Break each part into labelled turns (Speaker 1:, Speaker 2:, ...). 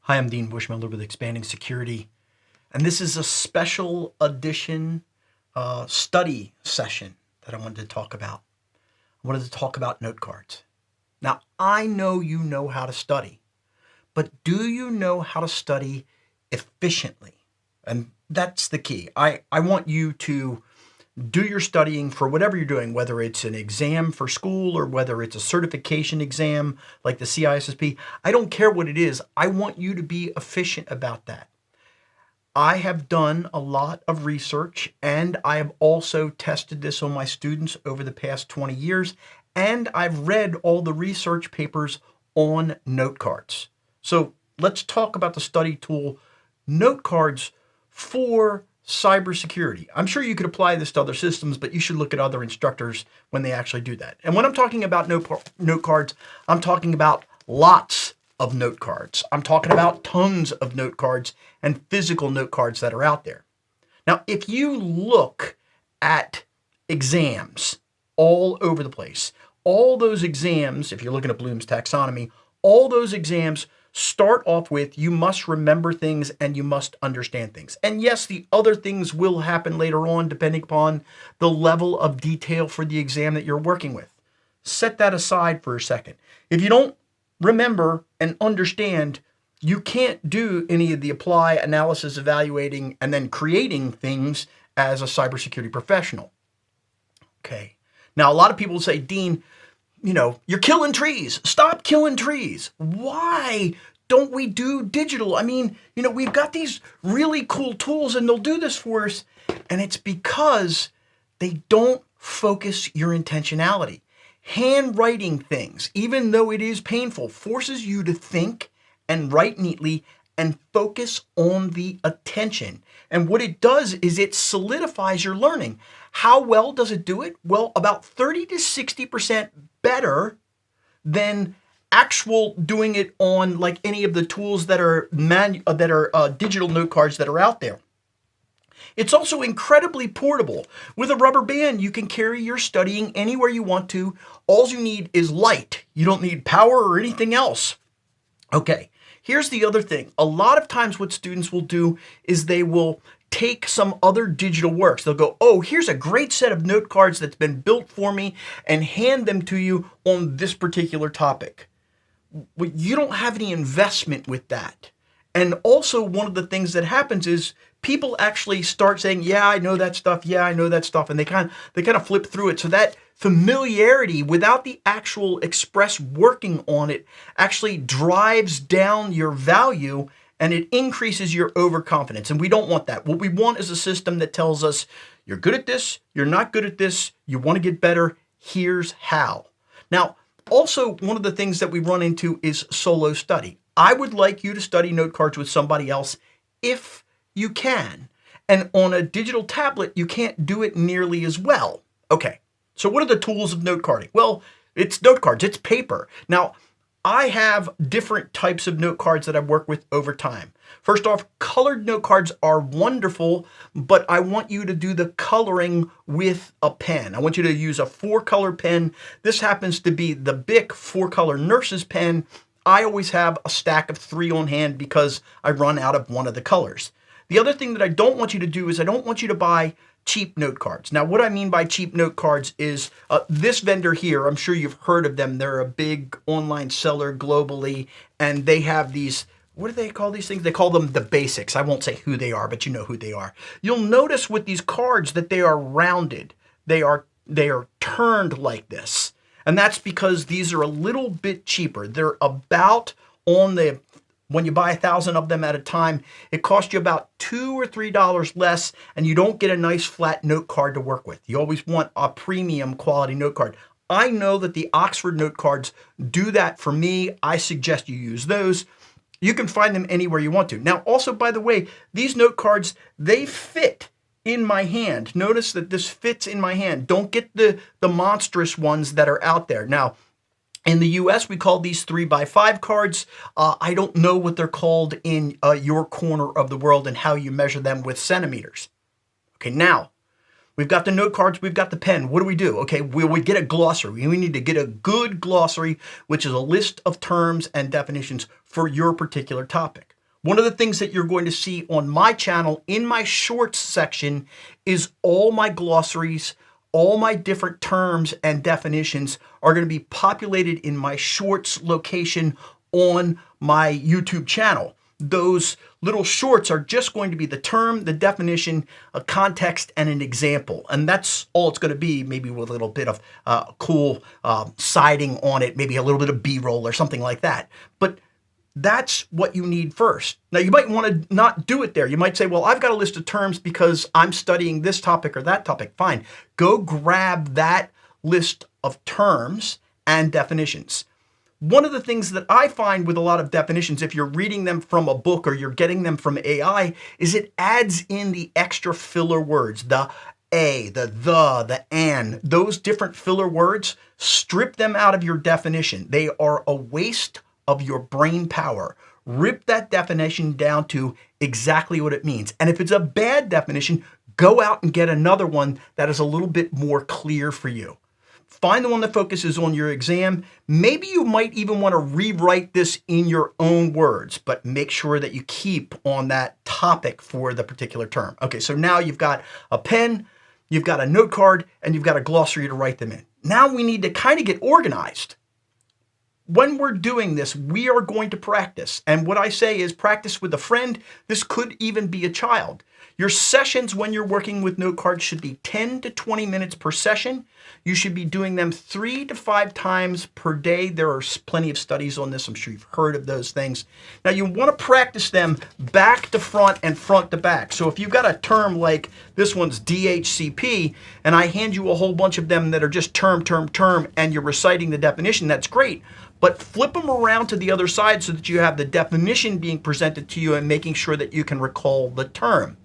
Speaker 1: Hi, I'm Dean Bushmiller with Expanding Security, and this is a special edition study session that I wanted to talk about. I wanted to talk about note cards. Now, I know you know how to study, but do you know how to study efficiently? And that's the key. I want you to do your studying for whatever you're doing, whether it's an exam for school or whether it's a certification exam like the CISSP. I don't care what it is. I want you to be efficient about that. I have done a lot of research, and I have also tested this on my students over the past 20 years, and I've read all the research papers on note cards. So let's talk about the study tool, note cards for cybersecurity. I'm sure you could apply this to other systems, but you should look at other instructors when they actually do that. And when I'm talking about note cards, I'm talking about lots of note cards. I'm talking about tons of note cards and physical note cards that are out there. Now, if you look at exams all over the place, all those exams, if you're looking at Bloom's taxonomy, all those exams start off with, you must remember things and you must understand things. And yes, the other things will happen later on depending upon the level of detail for the exam that you're working with. Set that aside for a second. If you don't remember and understand, you can't do any of the apply, analysis, evaluating, and then creating things as a cybersecurity professional. Okay. Now, a lot of people say, Dean, you're killing trees. Stop killing trees. Why don't we do digital? I mean, we've got these really cool tools and they'll do this for us. And it's because they don't focus your intentionality. Handwriting things, even though it is painful, forces you to think and write neatly and focus on the attention. And what it does is it solidifies your learning. How well does it do it? Well, about 30 to 60% better than actual doing it on like any of the tools that are digital note cards that are out there. It's also incredibly portable. With a rubber band, you can carry your studying anywhere you want to. All you need is light. You don't need power or anything else. Okay, here's the other thing. A lot of times what students will do is they will take some other digital works. They'll go, oh, here's a great set of note cards that's been built for me, and hand them to you on this particular topic. Well, you don't have any investment with that. And also one of the things that happens is people actually start saying, yeah, I know that stuff. Yeah, I know that stuff. And they kind of flip through it. So that familiarity without the actual express working on it actually drives down your value and it increases your overconfidence. And we don't want that. What we want is a system that tells us you're good at this, you're not good at this, you want to get better, here's how. Now, also one of the things that we run into is solo study. I would like you to study note cards with somebody else if you can. And on a digital tablet, you can't do it nearly as well. Okay, so what are the tools of note carding? Well, it's note cards, it's paper. Now, I have different types of note cards that I've worked with over time. First off, colored note cards are wonderful, but I want you to do the coloring with a pen. I want you to use a 4-color pen. This happens to be the Bic 4-color nurse's pen. I always have a stack of 3 on hand because I run out of one of the colors. The other thing that I don't want you to do is I don't want you to buy cheap note cards. Now, what I mean by cheap note cards is this vendor here, I'm sure you've heard of them. They're a big online seller globally, and they have these, what do they call these things? They call them the basics. I won't say who they are, but you know who they are. You'll notice with these cards that they are rounded. They are turned like this. And that's because these are a little bit cheaper. They're about when you buy 1,000 of them at a time, it costs you about $2 or $3 less, and you don't get a nice flat note card to work with. You always want a premium quality note card. I know that the Oxford note cards do that for me. I suggest you use those. You can find them anywhere you want to. Now, also, by the way, these note cards, they fit in my hand. Notice that this fits in my hand. Don't get the monstrous ones that are out there. Now, in the US, we call these 3x5 cards. I don't know what they're called in your corner of the world and how you measure them with centimeters. Okay, now, we've got the note cards, we've got the pen. What do? Okay, we get a glossary. We need to get a good glossary, which is a list of terms and definitions for your particular topic. One of the things that you're going to see on my channel in my shorts section is all my glossaries, all my different terms and definitions are going to be populated in my shorts location on my YouTube channel. Those little shorts are just going to be the term, the definition, a context, and an example. And that's all it's going to be, maybe with a little bit of cool siding on it, maybe a little bit of B-roll or something like that. But that's what you need first. Now, you might want to not do it there. You might say, well, I've got a list of terms because I'm studying this topic or that topic. Fine. Go grab that list of terms and definitions. One of the things that I find with a lot of definitions, if you're reading them from a book or you're getting them from AI, is it adds in the extra filler words, the a, the and, those different filler words. Strip them out of your definition. They are a waste of your brain power. Rip that definition down to exactly what it means. And if it's a bad definition, go out and get another one that is a little bit more clear for you. Find the one that focuses on your exam. Maybe you might even want to rewrite this in your own words, but make sure that you keep on that topic for the particular term. Okay, so now you've got a pen, you've got a note card, and you've got a glossary to write them in. Now we need to kind of get organized. When we're doing this, we are going to practice. And what I say is practice with a friend. This could even be a child. Your sessions when you're working with note cards should be 10 to 20 minutes per session. You should be doing them 3 to 5 times per day. There are plenty of studies on this. I'm sure you've heard of those things. Now you want to practice them back to front and front to back. So if you've got a term like this one's DHCP, and I hand you a whole bunch of them that are just term, and you're reciting the definition, that's great. But flip them around to the other side so that you have the definition being presented to you and making sure that you can recall the term.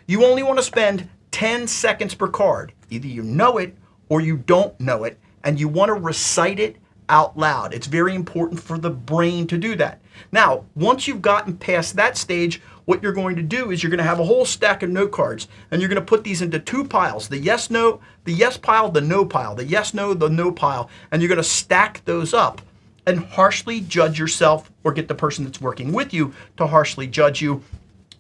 Speaker 1: You only want to spend 10 seconds per card. Either you know it or you don't know it, and you want to recite it out loud. It's very important for the brain to do that. Now, once you've gotten past that stage, what you're going to do is you're going to have a whole stack of note cards, and you're going to put these into 2 piles, the yes, no, the yes pile, the no pile, the yes, no, the no pile, and you're going to stack those up and harshly judge yourself, or get the person that's working with you to harshly judge you.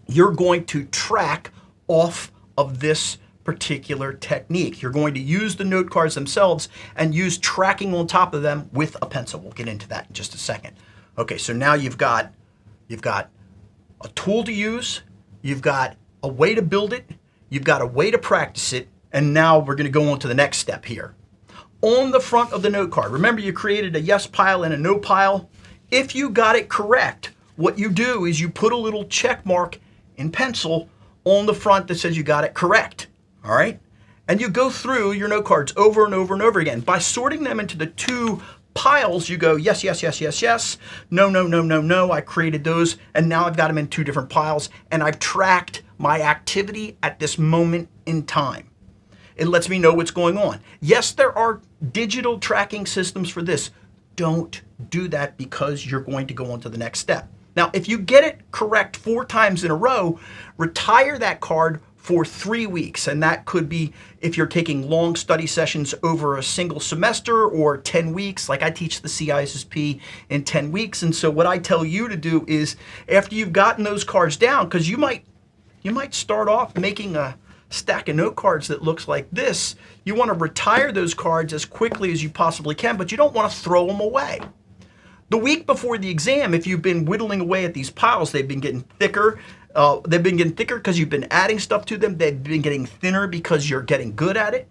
Speaker 1: You're going to track off of this particular technique. You're going to use the note cards themselves and use tracking on top of them with a pencil. We'll get into that in just a second. Okay, so now you've got a tool to use, you've got a way to build it, you've got a way to practice it, and now we're going to go on to the next step here. On the front of the note card, remember you created a yes pile and a no pile. If you got it correct, what you do is you put a little check mark in pencil on the front that says you got it correct, all right? And you go through your note cards over and over and over again. By sorting them into the 2 piles, you go yes, yes, yes, yes, yes, no, no, no, no, no, I created those, and now I've got them in 2 different piles, and I've tracked my activity at this moment in time. It lets me know what's going on. Yes, there are digital tracking systems for this. Don't do that because you're going to go on to the next step. Now, if you get it correct 4 times in a row, retire that card for 3 weeks. And that could be if you're taking long study sessions over a single semester, or 10 weeks, like I teach the CISSP in 10 weeks. And so what I tell you to do is, after you've gotten those cards down, because you might start off making a stack of note cards that looks like this, you want to retire those cards as quickly as you possibly can, but you don't want to throw them away. The week before the exam, if you've been whittling away at these piles, they've been getting thicker. They've been getting thicker because you've been adding stuff to them. They've been getting thinner because you're getting good at it.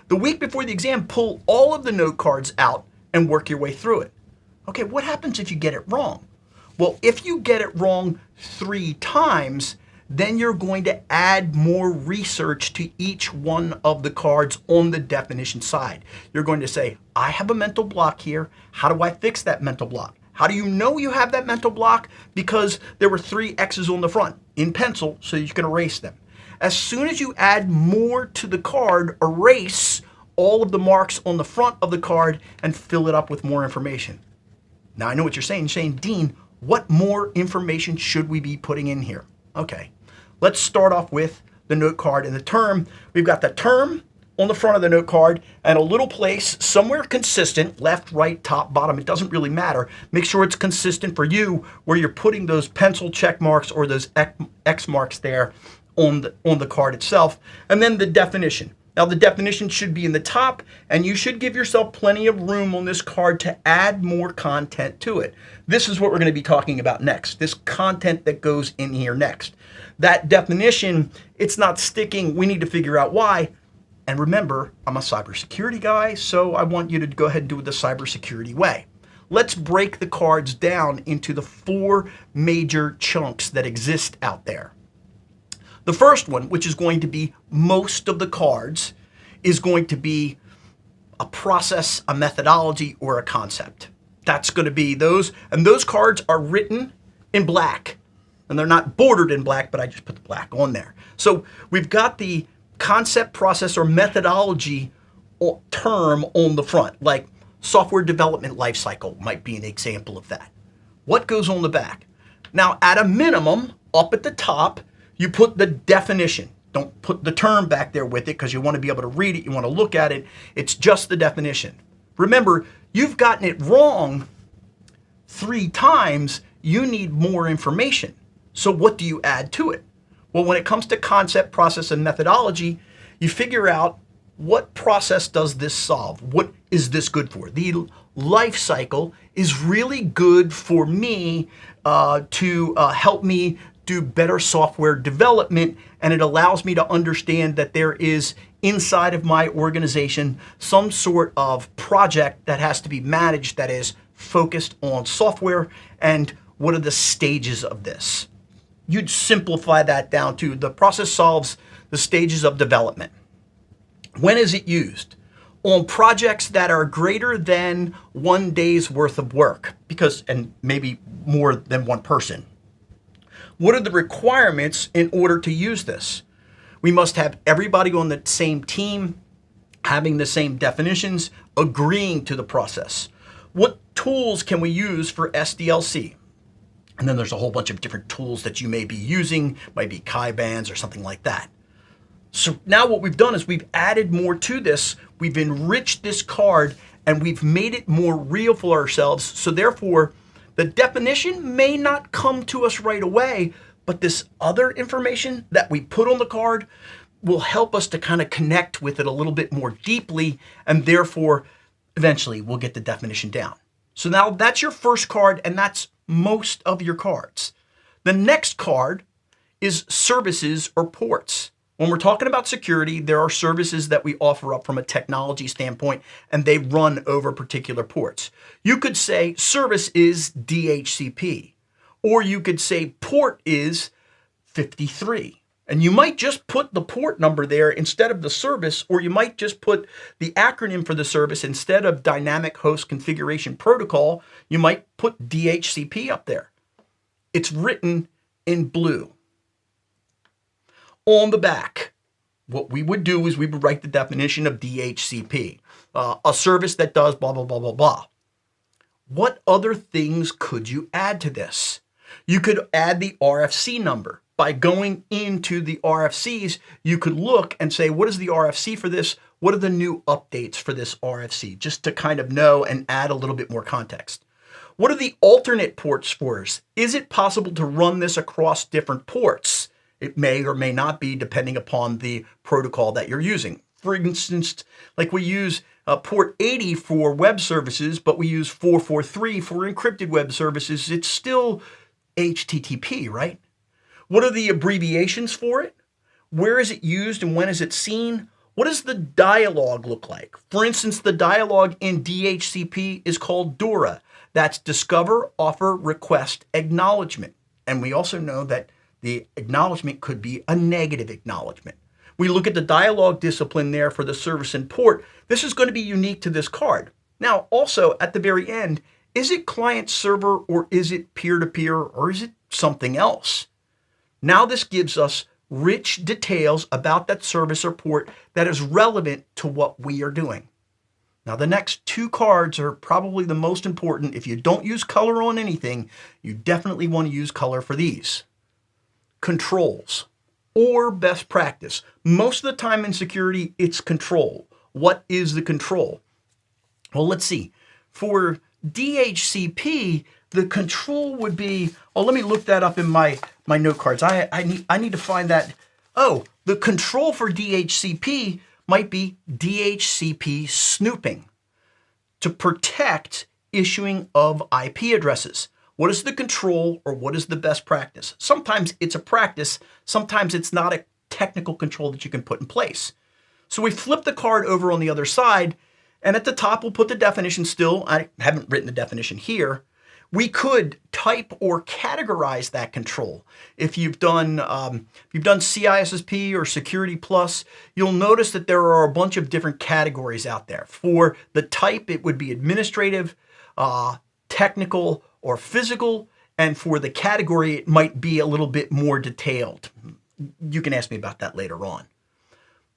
Speaker 1: The week before the exam, pull all of the note cards out and work your way through it. Okay, what happens if you get it wrong? Well, if you get it wrong 3 times, then you're going to add more research to each one of the cards on the definition side. You're going to say, I have a mental block here. How do I fix that mental block? How do you know you have that mental block? Because there were 3 X's on the front in pencil, so you can erase them. As soon as you add more to the card, erase all of the marks on the front of the card and fill it up with more information. Now I know what you're saying, Dean, what more information should we be putting in here? Okay, let's start off with the note card and the term. We've got the term, on the front of the note card and a little place somewhere consistent, left, right, top, bottom, it doesn't really matter. Make sure it's consistent for you where you're putting those pencil check marks or those X marks there on the card itself. And then the definition. Now the definition should be in the top, and you should give yourself plenty of room on this card to add more content to it. This is what we're going to be talking about next, this content that goes in here next. That definition, it's not sticking. We need to figure out why. And remember, I'm a cybersecurity guy, so I want you to go ahead and do it the cybersecurity way. Let's break the cards down into the 4 major chunks that exist out there. The first one, which is going to be most of the cards, is going to be a process, a methodology, or a concept. That's going to be those, and those cards are written in black. And they're not bordered in black, but I just put the black on there. So we've got the concept, process, or methodology term on the front, like software development lifecycle might be an example of that. What goes on the back? Now, at a minimum, up at the top, you put the definition. Don't put the term back there with it because you want to be able to read it, you want to look at it. It's just the definition. Remember, you've gotten it wrong 3 times. You need more information. So what do you add to it? Well, when it comes to concept, process, and methodology, you figure out what process does this solve? What is this good for? The life cycle is really good for me to help me do better software development, and it allows me to understand that there is inside of my organization some sort of project that has to be managed that is focused on software, and what are the stages of this? You'd simplify that down to the process solves the stages of development. When is it used? On projects that are greater than 1 day's worth of work, and maybe more than one person. What are the requirements in order to use this? We must have everybody on the same team, having the same definitions, agreeing to the process. What tools can we use for SDLC? And then there's a whole bunch of different tools that you may be using, might be Kaibans or something like that. So now what we've done is we've added more to this, we've enriched this card, and we've made it more real for ourselves. So therefore, the definition may not come to us right away, but this other information that we put on the card will help us to kind of connect with it a little bit more deeply, and therefore, eventually we'll get the definition down. So now that's your first card, and that's most of your cards. The next card is services or ports. When we're talking about security, there are services that we offer up from a technology standpoint, and they run over particular ports. You could say service is DHCP, or you could say port is 53. And you might just put the port number there instead of the service, or you might just put the acronym for the service instead of Dynamic Host Configuration Protocol. You might put DHCP up there. It's written in blue. On the back, what we would do is we would write the definition of DHCP, a service that does blah, blah, blah, blah, blah. What other things could you add to this? You could add the RFC number. By going into the RFCs, you could look and say, what is the RFC for this? What are the new updates for this RFC? Just to kind of know and add a little bit more context. What are the alternate ports for us? Is it possible to run this across different ports? It may or may not be, depending upon the protocol that you're using. For instance, like we use port 80 for web services, but we use 443 for encrypted web services. It's still HTTP, right? What are the abbreviations for it? Where is it used and when is it seen? What does the dialogue look like? For instance, the dialogue in DHCP is called DORA. That's Discover, Offer, Request, Acknowledgement. And we also know that the acknowledgement could be a negative acknowledgement. We look at the dialogue discipline there for the service and port. This is going to be unique to this card. Now, also at the very end, is it client server or is it peer-to-peer or is it something else? Now this gives us rich details about that service or port that is relevant to what we are doing. Now the next 2 cards are probably the most important. If you don't use color on anything, you definitely want to use color for these. Controls. or best practice. Most of the time in security, it's control. What is the control? Well, let's see. For DHCP, the control would be, oh, let me look that up in my note cards. I need to find that. Oh, the control for DHCP might be DHCP snooping to protect issuing of IP addresses. What is the control or what is the best practice? Sometimes it's a practice, sometimes it's not a technical control that you can put in place. So we flip the card over on the other side, and at the top we'll put the definition still. I haven't written the definition here. We could type or categorize that control. If you've done CISSP or Security Plus, you'll notice that there are a bunch of different categories out there. For the type, it would be administrative, technical, or physical, and for the category, it might be a little bit more detailed. You can ask me about that later on.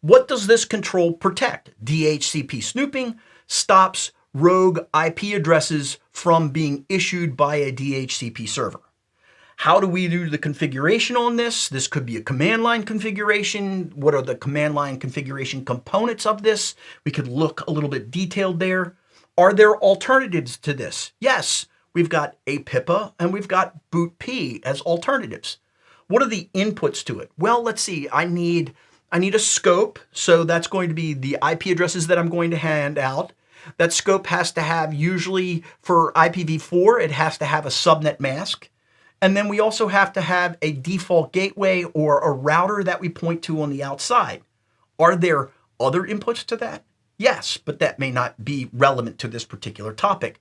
Speaker 1: What does this control protect? DHCP snooping stops rogue IP addresses from being issued by a DHCP server. How do we do the configuration on this? This could be a command line configuration. What are the command line configuration components of this? We could look a little bit detailed there. Are there alternatives to this? Yes, we've got APIPA and we've got bootp as alternatives. What are the inputs to it? Well, let's see. I need a scope, so that's going to be the IP addresses that I'm going to hand out. That scope has to have, usually for IPv4, it has to have a subnet mask. And then we also have to have a default gateway or a router that we point to on the outside. Are there other inputs to that? Yes, but that may not be relevant to this particular topic.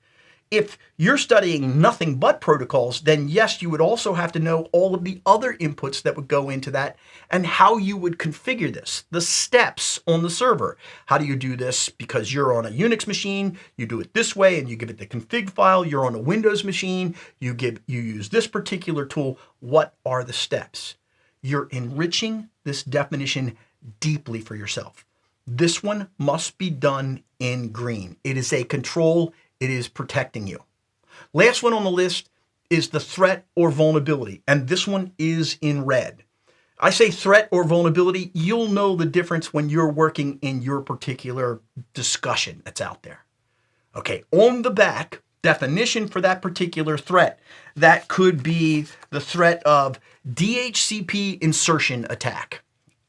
Speaker 1: If you're studying nothing but protocols, then yes, you would also have to know all of the other inputs that would go into that and how you would configure this, the steps on the server. How do you do this? Because you're on a Unix machine, you do it this way and you give it the config file. You're on a Windows machine, you use this particular tool. What are the steps? You're enriching this definition deeply for yourself. This one must be done in green. It is a control. It is protecting you. Last one on the list is the threat or vulnerability, and this one is in red. I say threat or vulnerability, you'll know the difference when you're working in your particular discussion that's out there. Okay, on the back, definition for that particular threat. That could be the threat of DHCP insertion attack.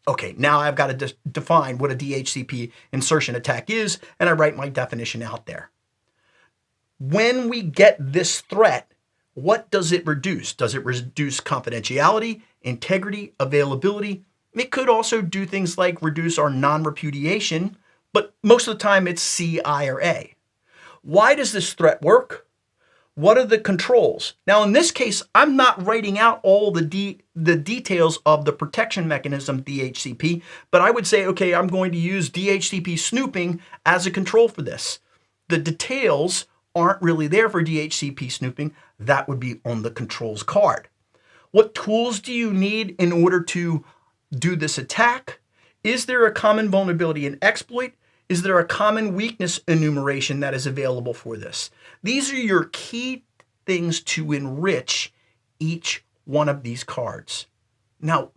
Speaker 1: Okay, now I've got to define what a DHCP insertion attack is, and I write my definition out there. When we get this threat, what does it reduce? Does it reduce confidentiality, integrity, availability? It could also do things like reduce our non-repudiation, but most of the time it's C, I, or A. Why does this threat work? What are the controls? Now in this case, I'm not writing out all the details of the protection mechanism DHCP, but I would say, okay, I'm going to use DHCP snooping as a control for this. The details aren't really there for DHCP snooping. That would be on the controls card. What tools do you need in order to do this attack? Is there a common vulnerability and exploit? Is there a common weakness enumeration that is available for this? These are your key things to enrich each one of these cards. Now,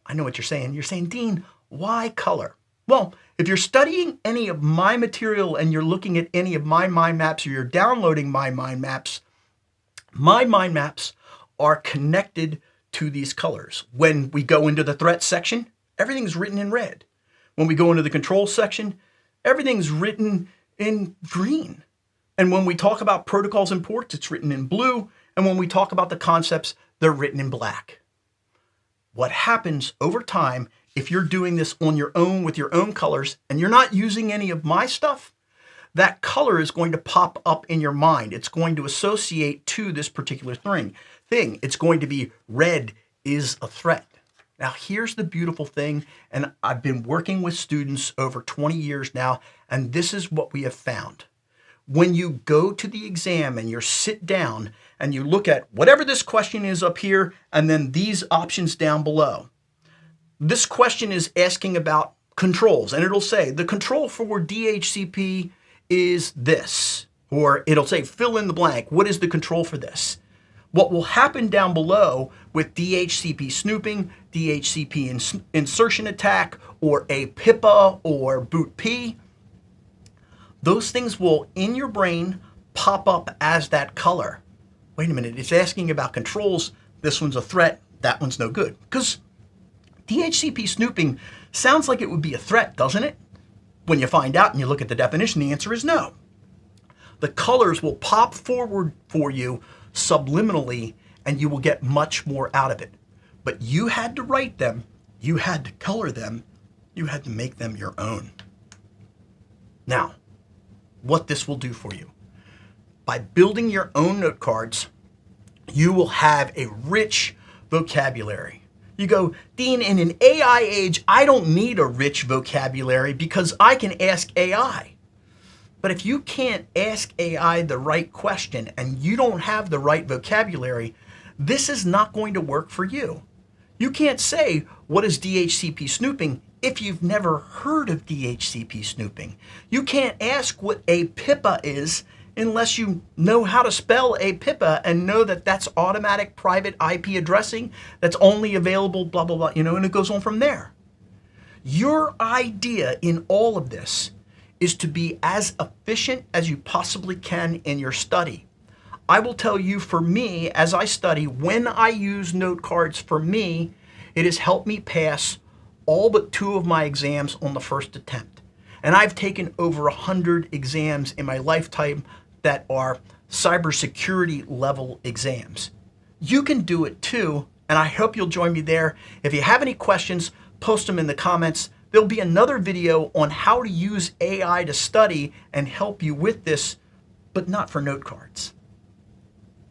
Speaker 1: I know what you're saying. You're saying, Dean, why color? Well, if you're studying any of my material and you're looking at any of my mind maps or you're downloading my mind maps are connected to these colors. When we go into the threat section, everything's written in red. When we go into the control section, everything's written in green. And when we talk about protocols and ports, it's written in blue. And when we talk about the concepts, they're written in black. What happens over time, if you're doing this on your own with your own colors and you're not using any of my stuff, that color is going to pop up in your mind. It's going to associate to this particular thing. It's going to be red is a threat. Now, here's the beautiful thing, and I've been working with students over 20 years now, and this is what we have found. When you go to the exam and you sit down and you look at whatever this question is up here and then these options down below, this question is asking about controls, and it'll say the control for DHCP is this, or it'll say fill in the blank. What is the control for this? What will happen down below with DHCP snooping, DHCP insertion attack, or a PIPA or bootp, those things will, in your brain, pop up as that color. Wait a minute, it's asking about controls. This one's a threat, that one's no good. Because DHCP snooping sounds like it would be a threat, doesn't it? When you find out and you look at the definition, the answer is no. The colors will pop forward for you subliminally, and you will get much more out of it. But you had to write them, you had to color them, you had to make them your own. Now, what this will do for you. By building your own note cards, you will have a rich vocabulary. You go, Dean, in an AI age, I don't need a rich vocabulary because I can ask AI. But if you can't ask AI the right question and you don't have the right vocabulary, this is not going to work for you. You can't say, what is DHCP snooping, if you've never heard of DHCP snooping. You can't ask what a PIPA is unless you know how to spell a PIPA and know that that's automatic private IP addressing that's only available, blah, blah, blah, and it goes on from there. Your idea in all of this is to be as efficient as you possibly can in your study. I will tell you, for me, as I study, when I use note cards, for me, it has helped me pass all but 2 of my exams on the first attempt. And I've taken over 100 exams in my lifetime that are cybersecurity level exams. You can do it too, and I hope you'll join me there. If you have any questions, post them in the comments. There'll be another video on how to use AI to study and help you with this, but not for note cards.